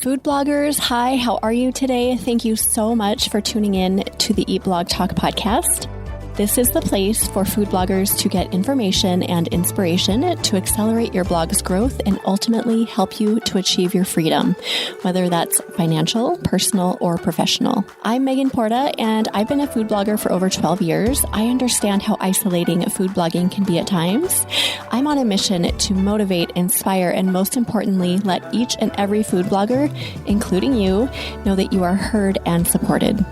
Food bloggers, hi, how are you today? Thank you so much for tuning in to the Eat Blog Talk podcast. This is the place for food bloggers to get information and inspiration to accelerate your blog's growth and ultimately help you to achieve your freedom, whether that's financial, personal, or professional. I'm Megan Porta, and I've been a food blogger for over 12 years. I understand how isolating food blogging can be at times. I'm on a mission to motivate, inspire, and most importantly, let each and every food blogger, including you, know that you are heard and supported.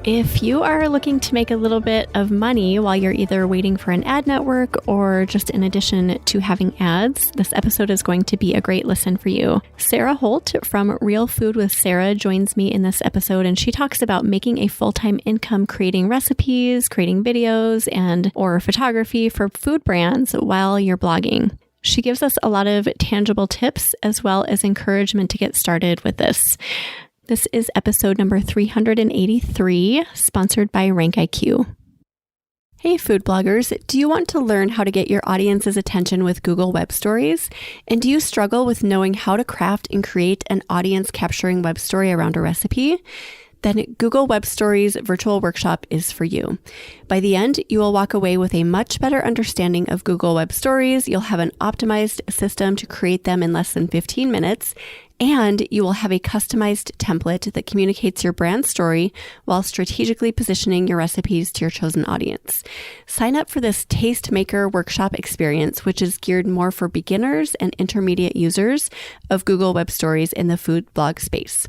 If you are looking to make a little bit of money while you're either waiting for an ad network or just in addition to having ads, this episode is going to be a great listen for you. Sarah Holt from Real Food with Sarah joins me in this episode, and she talks about making a full-time income creating recipes, creating videos, or photography for food brands while you're blogging. She gives us a lot of tangible tips as well as encouragement to get started with this. This is episode number 383, sponsored by RankIQ. Hey food bloggers, do you want to learn how to get your audience's attention with Google Web Stories? And do you struggle with knowing how to craft and create an audience capturing web story around a recipe? Then Google Web Stories virtual workshop is for you. By the end, you will walk away with a much better understanding of Google Web Stories. You'll have an optimized system to create them in less than 15 minutes. And you will have a customized template that communicates your brand story while strategically positioning your recipes to your chosen audience. Sign up for this Tastemaker workshop experience, which is geared more for beginners and intermediate users of Google Web Stories in the food blog space.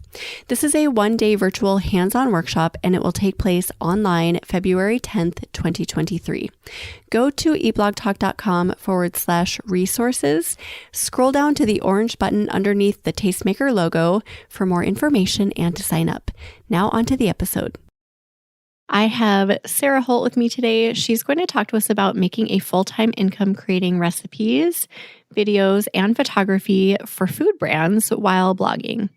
This is a one-day virtual hands-on workshop, and it will take place online February 10th, 2023. Go to eatblogtalk.com/resources. Scroll down to the orange button underneath the Tastemaker logo for more information and to sign up. Now onto the episode. I have Sarah Holt with me today. She's going to talk to us about making a full-time income creating recipes, videos, and photography for food brands while blogging.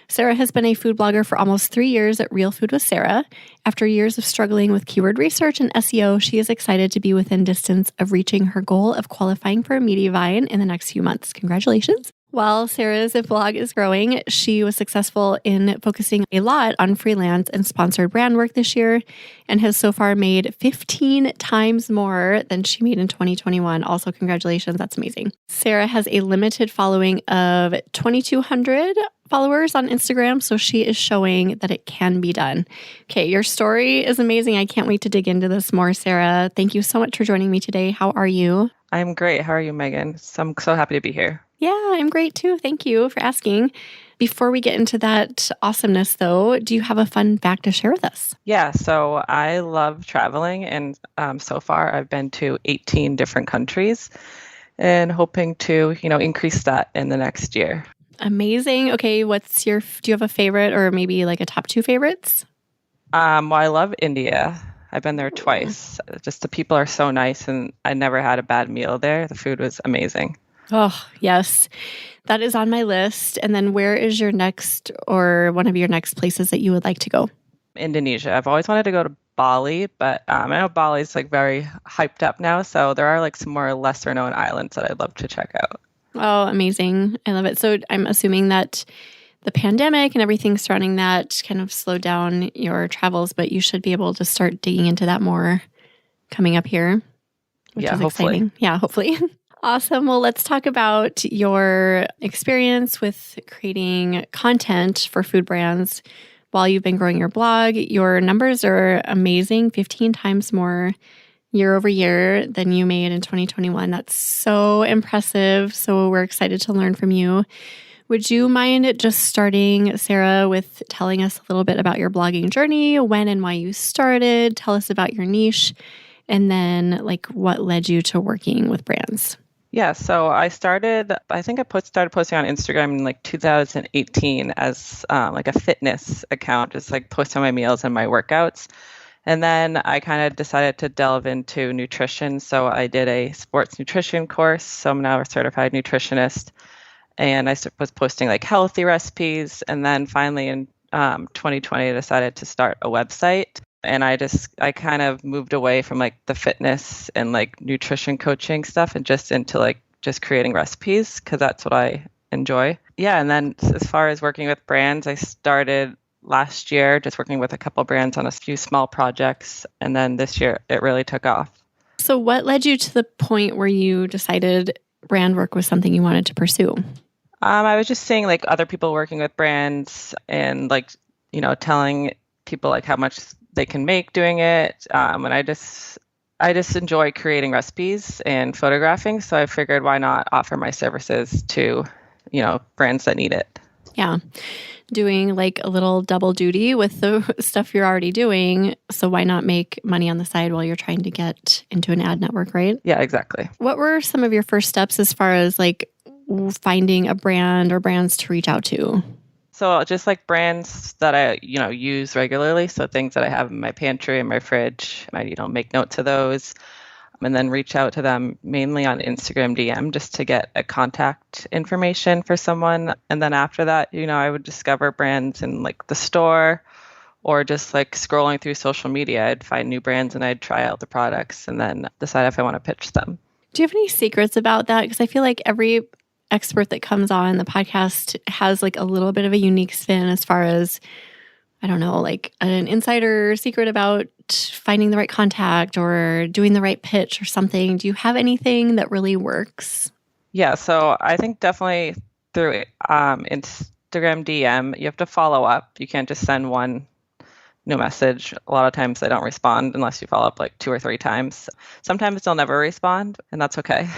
Sarah has been a food blogger for almost 3 years at Real Food with Sarah. After years of struggling with keyword research and SEO, she is excited to be within distance of reaching her goal of qualifying for a Mediavine in the next few months. Congratulations. While Sarah's blog is growing, she was successful in focusing a lot on freelance and sponsored brand work this year and has so far made 15 times more than she made in 2021. Also, congratulations. That's amazing. Sarah has a limited following of 2,200 followers on Instagram, so she is showing that it can be done. Okay, your story is amazing. I can't wait to dig into this more, Sarah. Thank you so much for joining me today. How are you? I'm great. How are you, Megan? I'm so happy to be here. Yeah, I'm great too. Thank you for asking. Before we get into that awesomeness, though, do you have a fun fact to share with us? Yeah, so I love traveling, and so far I've been to 18 different countries and hoping to, increase that in the next year. Amazing. Okay, do you have a favorite or maybe like a top 2 favorites? Well, I love India. I've been there twice. Just the people are so nice, and I never had a bad meal there. The food was amazing. Oh, yes. That is on my list. And then where is your next or one of your next places that you would like to go? Indonesia. I've always wanted to go to Bali, but I know Bali's very hyped up now. So there are some more lesser known islands that I'd love to check out. Oh, amazing. I love it. So I'm assuming that the pandemic and everything surrounding that kind of slowed down your travels, but you should be able to start digging into that more coming up here, which is hopefully. Exciting. Yeah, hopefully. Awesome. Well, let's talk about your experience with creating content for food brands while you've been growing your blog. Your numbers are amazing, 15 times more year over year than you made in 2021. That's so impressive. So we're excited to learn from you. Would you mind just starting, Sarah, with telling us a little bit about your blogging journey, when and why you started? Tell us about your niche, and then what led you to working with brands? Yeah, so I started posting on Instagram in 2018 as a fitness account, just posting my meals and my workouts. And then I kind of decided to delve into nutrition. So I did a sports nutrition course. So I'm now a certified nutritionist. And I was posting healthy recipes. And then finally in 2020, I decided to start a website. And I kind of moved away from the fitness and nutrition coaching stuff and just into just creating recipes, because that's what I enjoy. Yeah, and then as far as working with brands, I started last year just working with a couple brands on a few small projects, and then this year it really took off. So what led you to the point where you decided brand work was something you wanted to pursue? I was just seeing like other people working with brands and like, telling people like how much they can make doing it. And I just enjoy creating recipes and photographing. So I figured why not offer my services to, brands that need it. Yeah. Doing like a little double duty with the stuff you're already doing. So why not make money on the side while you're trying to get into an ad network, right? Yeah, exactly. What were some of your first steps as far as like finding a brand or brands to reach out to? So just like brands that I, use regularly. So things that I have in my pantry and my fridge, I, make notes of those and then reach out to them mainly on Instagram DM just to get a contact information for someone. And then after that, I would discover brands in like the store or just like scrolling through social media. I'd find new brands and I'd try out the products and then decide if I want to pitch them. Do you have any secrets about that? Because I feel like every expert that comes on the podcast has like a little bit of a unique spin as far as, I don't know, like an insider secret about finding the right contact or doing the right pitch or something. Do you have anything that really works? Yeah, so I think definitely through Instagram DM, you have to follow up. You can't just send one new message. A lot of times they don't respond unless you follow up like 2 or 3 times. Sometimes they'll never respond, and that's okay.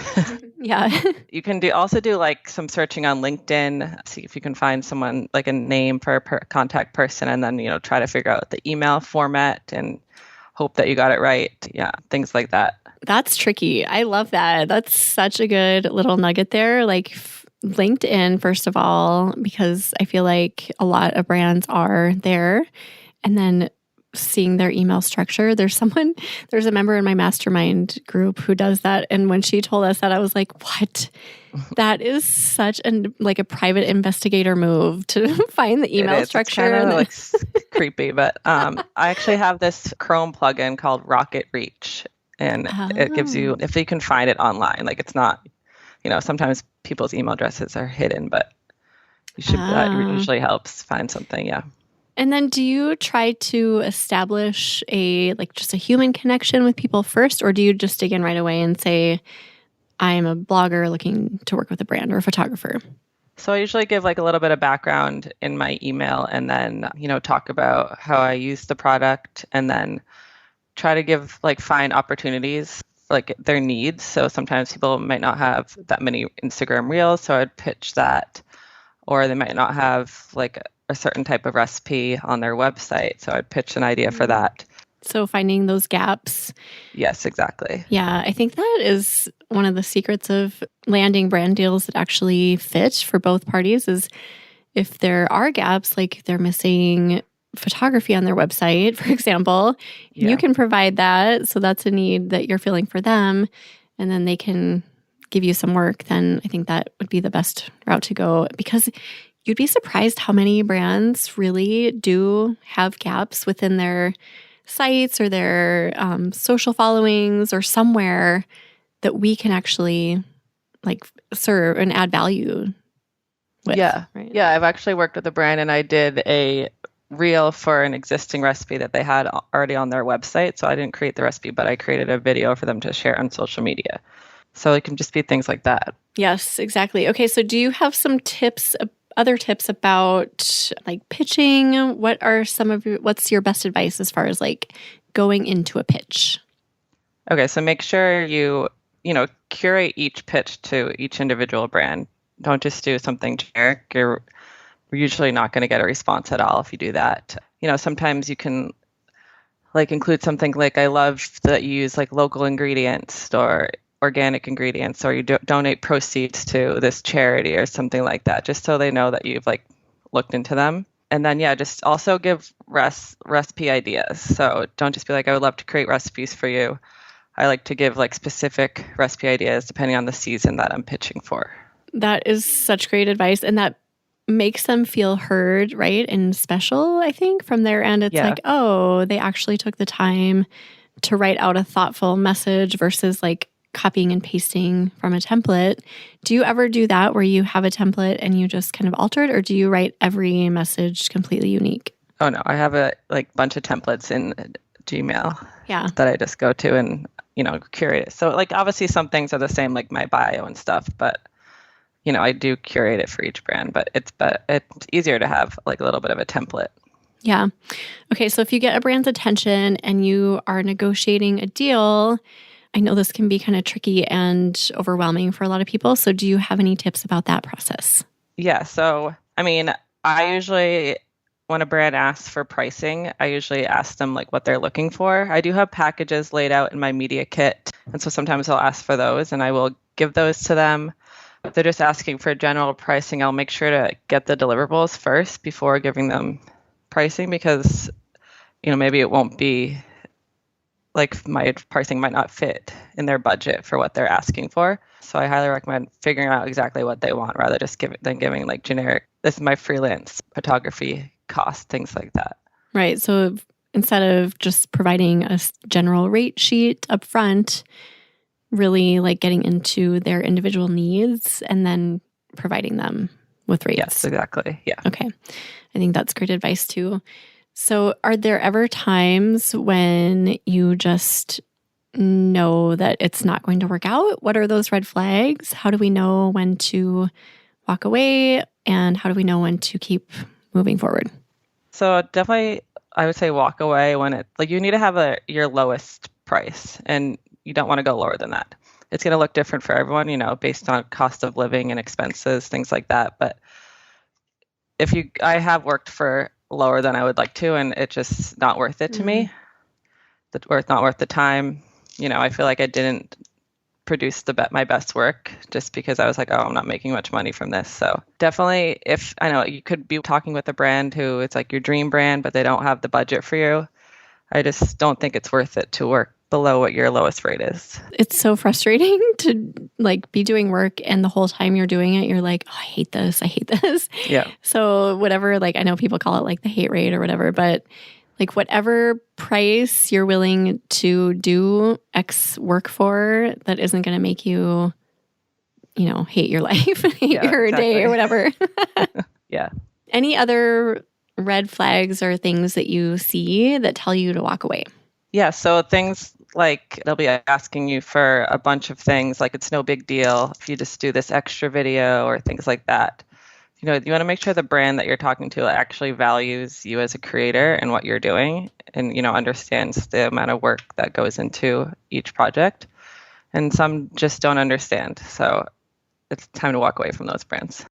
Yeah. You can also do like some searching on LinkedIn, see if you can find someone like a name for a contact person, and then try to figure out the email format and hope that you got it right. Yeah, things like that. That's tricky. I love that. That's such a good little nugget there. Like LinkedIn, first of all, because I feel like a lot of brands are there. And then seeing their email structure. There's a member in my mastermind group who does that. And when she told us that, I was like, what? That is such a private investigator move to find the email structure. It's kind of like creepy, but I actually have this Chrome plugin called Rocket Reach. And it gives you, if you can find it online, like it's not, sometimes people's email addresses are hidden, but you should, that usually helps find something. Yeah. And then do you try to establish just a human connection with people first, or do you just dig in right away and say, I'm a blogger looking to work with a brand or a photographer? So I usually give like a little bit of background in my email and then, talk about how I use the product and then try to find opportunities like their needs. So sometimes people might not have that many Instagram reels, so I'd pitch that, or they might not have like a certain type of recipe on their website. So I'd pitch an idea for that. So finding those gaps. Yes, exactly. Yeah, I think that is one of the secrets of landing brand deals that actually fit for both parties is if there are gaps, like they're missing photography on their website, for example, you can provide that. So that's a need that you're feeling for them. And then they can give you some work. Then I think that would be the best route to go because you'd be surprised how many brands really do have gaps within their sites or their social followings or somewhere that we can actually serve and add value with. Yeah. Right? Yeah. I've actually worked with a brand and I did a reel for an existing recipe that they had already on their website. So I didn't create the recipe, but I created a video for them to share on social media. So it can just be things like that. Yes, exactly. Okay. So do you have some other tips about pitching? What's your best advice as far as going into a pitch? Okay, so make sure you curate each pitch to each individual brand. Don't just do something generic. You're usually not going to get a response at all if you do that. Sometimes you can include something like, I love that you use local ingredients or organic ingredients, or you donate proceeds to this charity or something like that, just so they know that you've looked into them. And then, just also give recipe ideas. So don't just be I would love to create recipes for you. I like to give specific recipe ideas depending on the season that I'm pitching for. That is such great advice. And that makes them feel heard, right? And special, I think, from their end. It's they actually took the time to write out a thoughtful message versus copying and pasting from a template. Do you ever do that where you have a template and you just kind of alter it, or do you write every message completely unique? Oh no, I have a bunch of templates in Gmail that I just go to and, curate it. So obviously some things are the same, like my bio and stuff, but I do curate it for each brand, but it's easier to have a little bit of a template. Yeah. Okay. So if you get a brand's attention and you are negotiating a deal, I know this can be kind of tricky and overwhelming for a lot of people. So do you have any tips about that process? Yeah. So, I usually, when a brand asks for pricing, I usually ask them what they're looking for. I do have packages laid out in my media kit. And so sometimes I'll ask for those and I will give those to them. If they're just asking for general pricing, I'll make sure to get the deliverables first before giving them pricing, because maybe it won't be my pricing might not fit in their budget for what they're asking for. So I highly recommend figuring out exactly what they want rather than giving generic, this is my freelance photography cost, things like that. Right. So instead of just providing a general rate sheet up front, really getting into their individual needs and then providing them with rates. Yes, exactly. Yeah. Okay. I think that's great advice too. So are there ever times when you just know that it's not going to work out? What are those red flags? How do we know when to walk away, and how do we know when to keep moving forward? So definitely I would say walk away when you need to have your lowest price, and you don't want to go lower than that. It's going to look different for everyone, based on cost of living and expenses, things like that. But I have worked for lower than I would like to, and it's just not worth it to me. It's not worth the time. I feel like I didn't produce my best work just because I was like, oh, I'm not making much money from this. So definitely, if I know you could be talking with a brand who it's your dream brand, but they don't have the budget for you, I just don't think it's worth it to work below what your lowest rate is. It's so frustrating to be doing work, and the whole time you're doing it, you're like, oh, I hate this. Yeah. So whatever, I know people call it the hate rate or whatever, but whatever price you're willing to do X work for, that isn't going to make you, hate your life, hate your day or whatever. Yeah. Any other red flags or things that you see that tell you to walk away? Yeah. So things they'll be asking you for a bunch of things, it's no big deal if you just do this extra video or things like that. You want to make sure the brand that you're talking to actually values you as a creator and what you're doing, and, understands the amount of work that goes into each project. And some just don't understand. So it's time to walk away from those brands.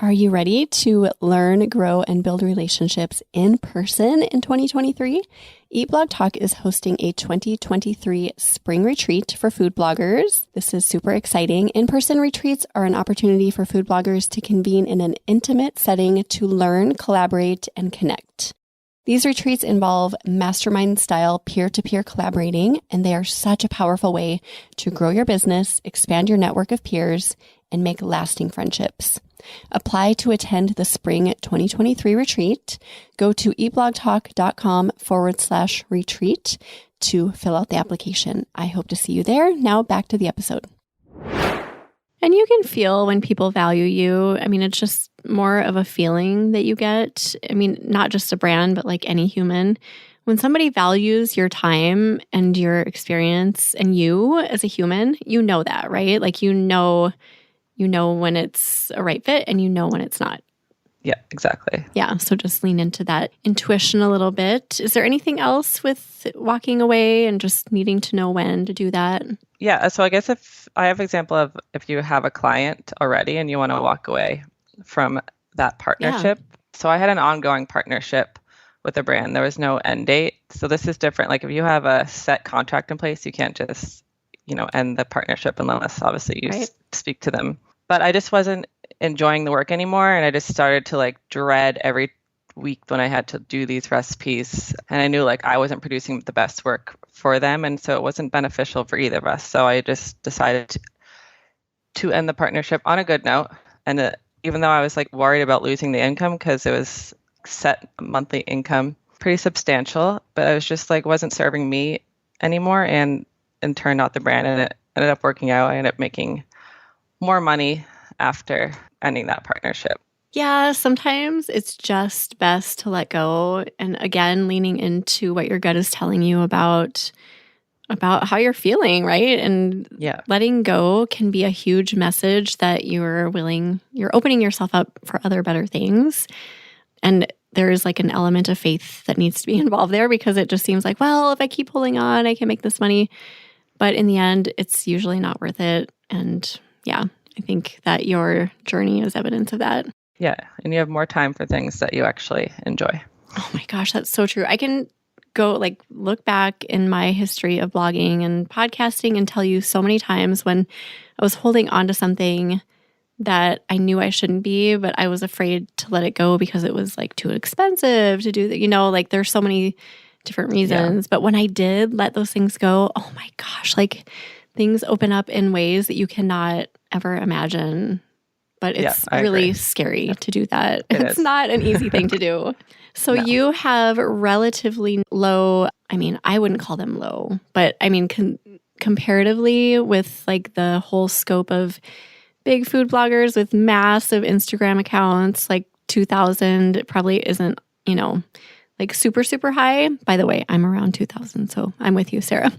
Are you ready to learn, grow, and build relationships in person in 2023? Eat Blog Talk is hosting a 2023 spring retreat for food bloggers. This is super exciting. In-person retreats are an opportunity for food bloggers to convene in an intimate setting to learn, collaborate, and connect. These retreats involve mastermind-style peer-to-peer collaborating, and they are such a powerful way to grow your business, expand your network of peers, and make lasting friendships. Apply to attend the spring 2023 retreat. Go to eatblogtalk.com/retreat to fill out the application. I hope to see you there. Now back to the episode. And you can feel when people value you. It's just more of a feeling that you get. Not just a brand, but any human. When somebody values your time and your experience and you as a human, you know that, right? You know when it's a right fit and you know when it's not. Yeah, exactly. Yeah. So just lean into that intuition a little bit. Is there anything else with walking away and just needing to know when to do that? Yeah. So I guess if I have an example of if you have a client already and you want to walk away from that partnership. Yeah. So I had an ongoing partnership with a brand. There was no end date. So this is different. If you have a set contract in place, you can't just, end the partnership unless obviously you speak to them. But I just wasn't enjoying the work anymore. And I just started to dread every week when I had to do these recipes. And I knew I wasn't producing the best work for them. And so it wasn't beneficial for either of us. So I just decided to end the partnership on a good note. And even though I was worried about losing the income because it was set monthly income, pretty substantial, but I was just wasn't serving me anymore. And and turned out the brand, and it ended up working out. I ended up making more money after ending that partnership. Yeah, sometimes it's just best to let go. And again, leaning into what your gut is telling you about how you're feeling, right? And letting go can be a huge message that you're opening yourself up for other better things. And there is like an element of faith that needs to be involved there, because it just seems like, well, if I keep holding on, I can make this money. But in the end, it's usually not worth it. And yeah, I think that your journey is evidence of that. Yeah. And you have more time for things that you actually enjoy. Oh my gosh, that's so true. I can go look back in my history of blogging and podcasting and tell you so many times when I was holding on to something that I knew I shouldn't be, but I was afraid to let it go because it was too expensive to do that. There's so many different reasons. Yeah. But when I did let those things go, oh my gosh, things open up in ways that you cannot ever imagine. But it's really scary to do that. It's not an easy thing to do. So you have relatively low, I wouldn't call them low, but comparatively with the whole scope of big food bloggers with massive Instagram accounts, 2,000 probably isn't, super, super high. By the way, I'm around 2,000, so I'm with you, Sarah.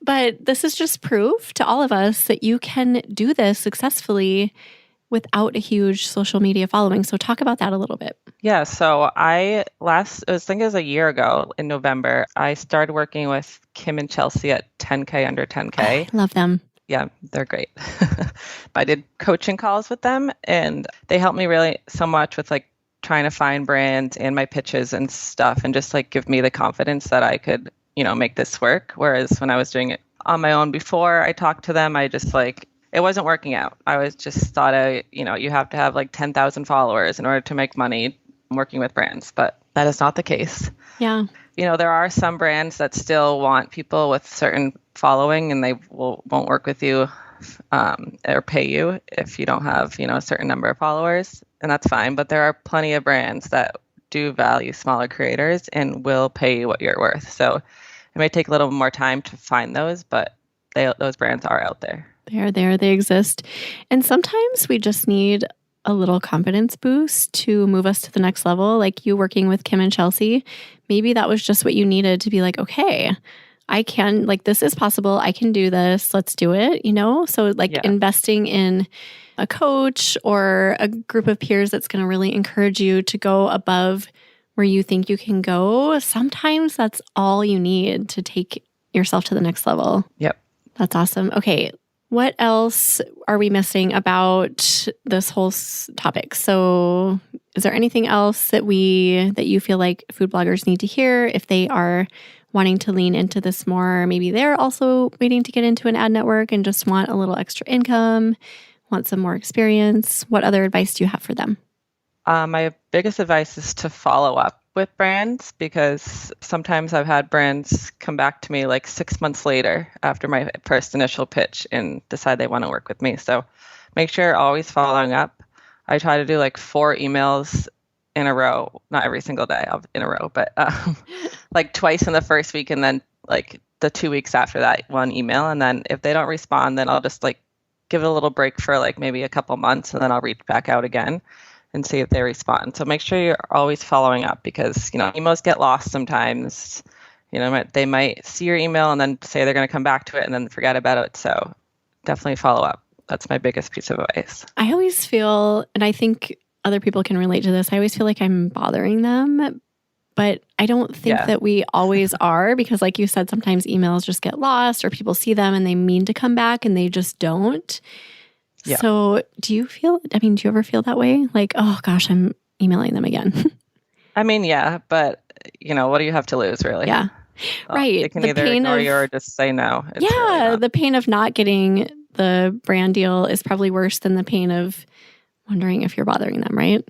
But this is just proof to all of us that you can do this successfully without a huge social media following. So talk about that a little bit. Yeah. So I think it was a year ago in November, I started working with Kim and Chelsea at 10K under 10K. I love them. Yeah, they're great. I did coaching calls with them, and they helped me really so much with trying to find brands and my pitches and stuff, and just give me the confidence that I could, make this work. Whereas when I was doing it on my own before I talked to them, I just it wasn't working out. I was just thought, you have to have 10,000 followers in order to make money working with brands, but that is not the case. Yeah. There are some brands that still want people with certain following, and they won't work with you or pay you if you don't have, a certain number of followers, and that's fine. But there are plenty of brands that do value smaller creators and will pay you what you're worth. So it may take a little more time to find those, but those brands are out there. They're there, they exist. And sometimes we just need a little confidence boost to move us to the next level. Like you working with Kim and Chelsea, maybe that was just what you needed to be okay, I can, this is possible. I can do this. Let's do it, So investing in a coach or a group of peers that's going to really encourage you to go above where you think you can go. Sometimes that's all you need to take yourself to the next level. Yep. That's awesome. Okay. What else are we missing about this whole topic? So is there anything else that you feel like food bloggers need to hear if they are wanting to lean into this more? Maybe they're also waiting to get into an ad network and just want a little extra income, want some more experience. What other advice do you have for them? My biggest advice is to follow up with brands, because sometimes I've had brands come back to me 6 months later after my first initial pitch and decide they want to work with me. So make sure you're always following up. I try to do 4 emails in a row, not every single day in a row, but twice in the first week, and then the 2 weeks after that, 1 email. And then if they don't respond, then I'll just give it a little break for maybe a couple months, and then I'll reach back out again and see if they respond. So make sure you're always following up, because, emails get lost sometimes. They might see your email and then say they're going to come back to it and then forget about it. So definitely follow up. That's my biggest piece of advice. I always feel, and I think other people can relate to this, I always feel like I'm bothering them, but I don't think that we always are, because like you said, sometimes emails just get lost or people see them and they mean to come back and they just don't. Yeah. So do you ever feel that way? Oh gosh, I'm emailing them again. Yeah, but what do you have to lose, really? Yeah. Right. They can either ignore you or just say no. It's really the pain of not getting the brand deal is probably worse than the pain of wondering if you're bothering them, right?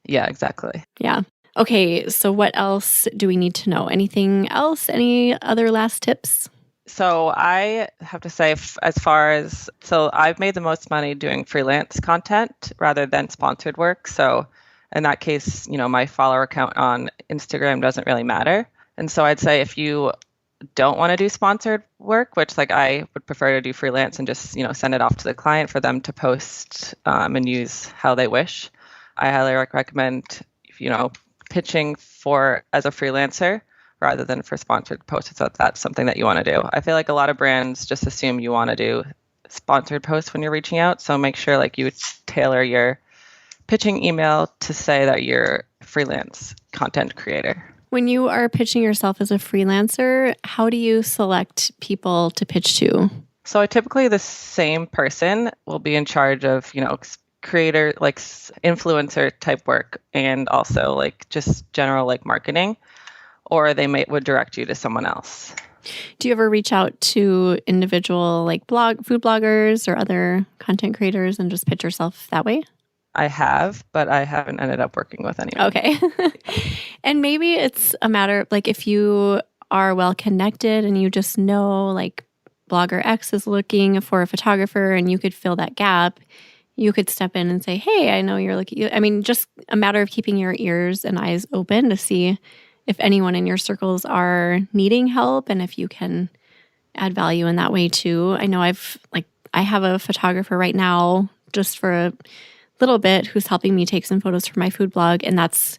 Yeah, exactly. Yeah. Okay, so what else do we need to know? Anything else? Any other last tips? So I have to say, I've made the most money doing freelance content rather than sponsored work. So in that case, my follower count on Instagram doesn't really matter. And so I'd say if you don't want to do sponsored work, which like I would prefer to do freelance and just, send it off to the client for them to post and use how they wish. I highly recommend, pitching for as a freelancer rather than for sponsored posts. So that's something that you want to do. I feel like a lot of brands just assume you want to do sponsored posts when you're reaching out. So make sure like you tailor your pitching email to say that you're a freelance content creator. When you are pitching yourself as a freelancer, how do you select people to pitch to? So typically the same person will be in charge of, creator, like influencer type work, and also like just general like marketing, or they would direct you to someone else. Do you ever reach out to individual like food bloggers or other content creators and just pitch yourself that way? I have, but I haven't ended up working with anyone. Okay. And maybe it's a matter of like if you are well connected and you just know like blogger X is looking for a photographer and you could fill that gap, you could step in and say, hey, I know you're looking. I mean, just a matter of keeping your ears and eyes open to see if anyone in your circles are needing help and if you can add value in that way too. I know I have a photographer right now just for a little bit who's helping me take some photos for my food blog. And that's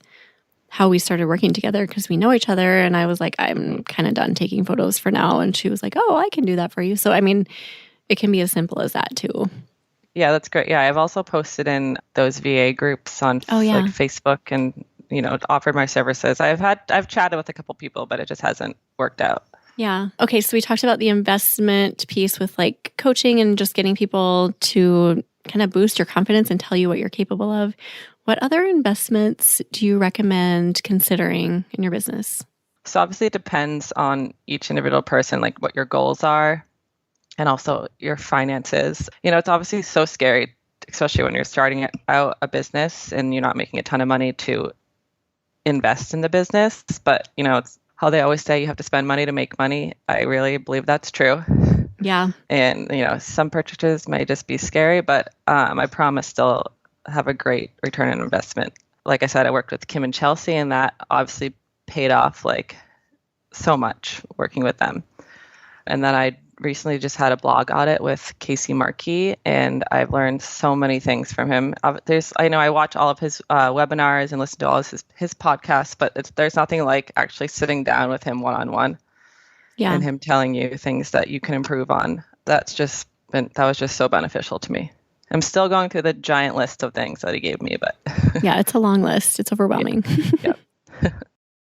how we started working together because we know each other. And I was like, I'm kind of done taking photos for now. And she was like, oh, I can do that for you. So, I mean, it can be as simple as that too. Yeah, that's great. Yeah, I've also posted in those VA groups on like Facebook and, offered my services. I've chatted with a couple people, but it just hasn't worked out. Yeah. Okay. So we talked about the investment piece with like coaching and just getting people to kind of boost your confidence and tell you what you're capable of. What other investments do you recommend considering in your business? So obviously it depends on each individual person, like what your goals are and also your finances. It's obviously so scary, especially when you're starting out a business and you're not making a ton of money to invest in the business. But, it's how they always say you have to spend money to make money. I really believe that's true. Yeah. And, some purchases may just be scary, but I promise still have a great return on investment. Like I said, I worked with Kim and Chelsea, and that obviously paid off like so much working with them. And then I recently just had a blog audit with Casey Markey, and I've learned so many things from him. I know I watch all of his webinars and listen to all of his podcasts, but there's nothing like actually sitting down with him one-on-one. Yeah. And him telling you things that you can improve on. That was just so beneficial to me. I'm still going through the giant list of things that he gave me, but yeah, it's a long list. It's overwhelming. Yeah.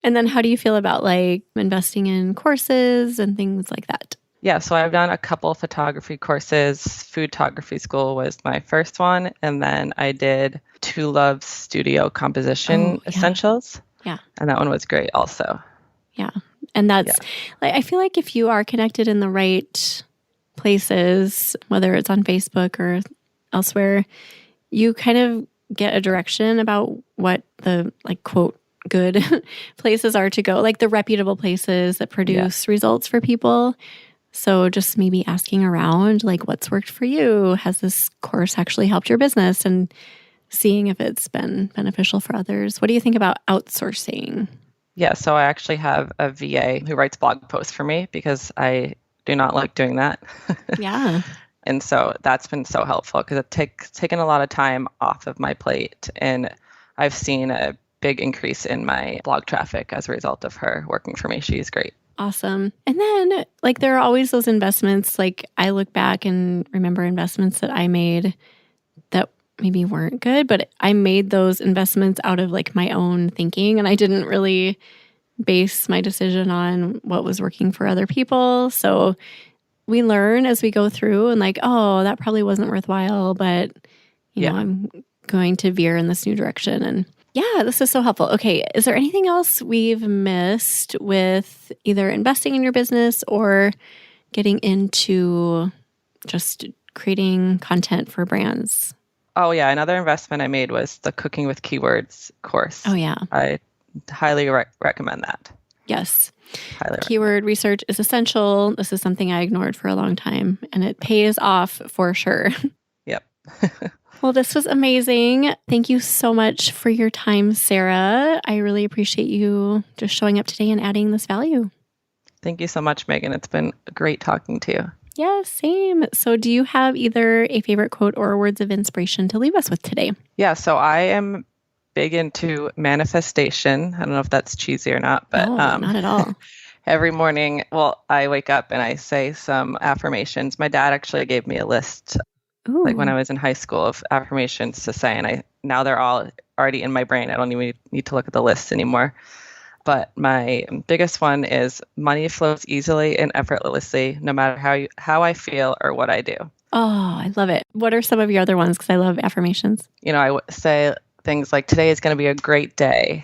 And then how do you feel about like investing in courses and things like that? Yeah, so I've done a couple photography courses. Foodtography school was my first one, and then I did Two Love Studio Composition Essentials. Yeah. And that one was great also. Yeah. And that's like, I feel like if you are connected in the right places, whether it's on Facebook or elsewhere, you kind of get a direction about what the like quote good places are to go, like the reputable places that produce results for people. So just maybe asking around, like what's worked for you? Has this course actually helped your business? And seeing if it's been beneficial for others. What do you think about outsourcing? Yeah, so I actually have a VA who writes blog posts for me because I do not like doing that. Yeah. And so that's been so helpful because it's taken a lot of time off of my plate. And I've seen a big increase in my blog traffic as a result of her working for me. She's great. Awesome. And then like there are always those investments. Like I look back and remember investments that I made that maybe weren't good, but I made those investments out of like my own thinking and I didn't really base my decision on what was working for other people. So we learn as we go through and like, oh, that probably wasn't worthwhile, but you know, I'm going to veer in this new direction. And yeah, this is so helpful. Okay. Is there anything else we've missed with either investing in your business or getting into just creating content for brands? Oh, yeah. Another investment I made was the Cooking with Keywords course. Oh, yeah. I highly recommend that. Yes. Keyword research is essential. This is something I ignored for a long time, and it pays off for sure. Yep. Well, this was amazing. Thank you so much for your time, Sarah. I really appreciate you just showing up today and adding this value. Thank you so much, Megan. It's been great talking to you. Yeah, same. So do you have either a favorite quote or words of inspiration to leave us with today? Yeah, so I am big into manifestation. I don't know if that's cheesy or not, but No, not at all. every morning, well, I wake up and I say some affirmations. My dad actually gave me a list, Ooh. like when I was in high school, of affirmations to say, and now they're all already in my brain. I don't even need to look at the list anymore. But my biggest one is money flows easily and effortlessly, no matter how I feel or what I do. Oh, I love it. What are some of your other ones? Because I love affirmations. I say things like, today is going to be a great day.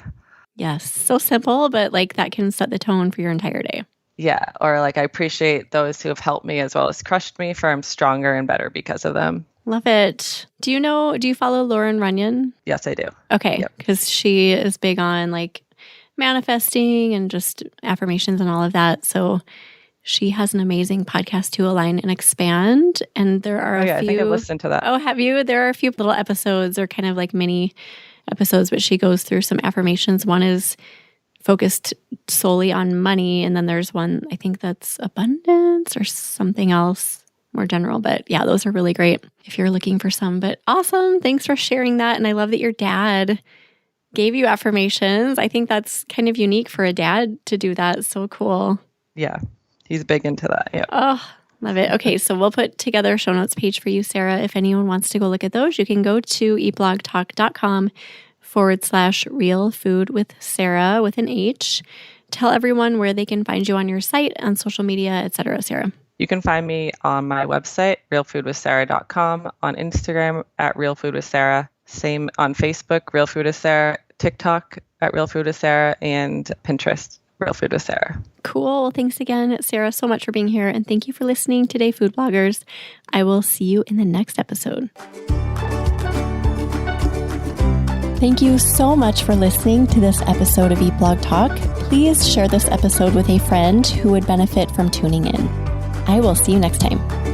Yes. So simple, but like that can set the tone for your entire day. Yeah. Or like, I appreciate those who have helped me as well as crushed me, for I'm stronger and better because of them. Love it. Do you follow Lauren Runyon? Yes, I do. Okay. Because she is big on like manifesting and just affirmations and all of that. So she has an amazing podcast too, Align and Expand. And there are a few. I think I've listened to that. Oh, have you? There are a few little episodes or kind of like mini episodes, but she goes through some affirmations. One is focused solely on money. And then there's one, I think that's abundance or something else more general. But yeah, those are really great if you're looking for some. But awesome. Thanks for sharing that. And I love that your dad gave you affirmations. I think that's kind of unique for a dad to do that. So cool. Yeah. He's big into that. Yeah. Oh, love it. Okay. So we'll put together a show notes page for you, Sarah. If anyone wants to go look at those, you can go to eatblogtalk.com/real food with Sarah with an H. Tell everyone where they can find you on your site, on social media, etc. Sarah. You can find me on my website, realfoodwithsarah.com, on Instagram at realfoodwithsarah, same on Facebook, Real Food with Sarah, TikTok at Real Food with Sarah, and Pinterest, Real Food with Sarah. Cool. Thanks again, Sarah, so much for being here. And thank you for listening today, food bloggers. I will see you in the next episode. Thank you so much for listening to this episode of Eat Blog Talk. Please share this episode with a friend who would benefit from tuning in. I will see you next time.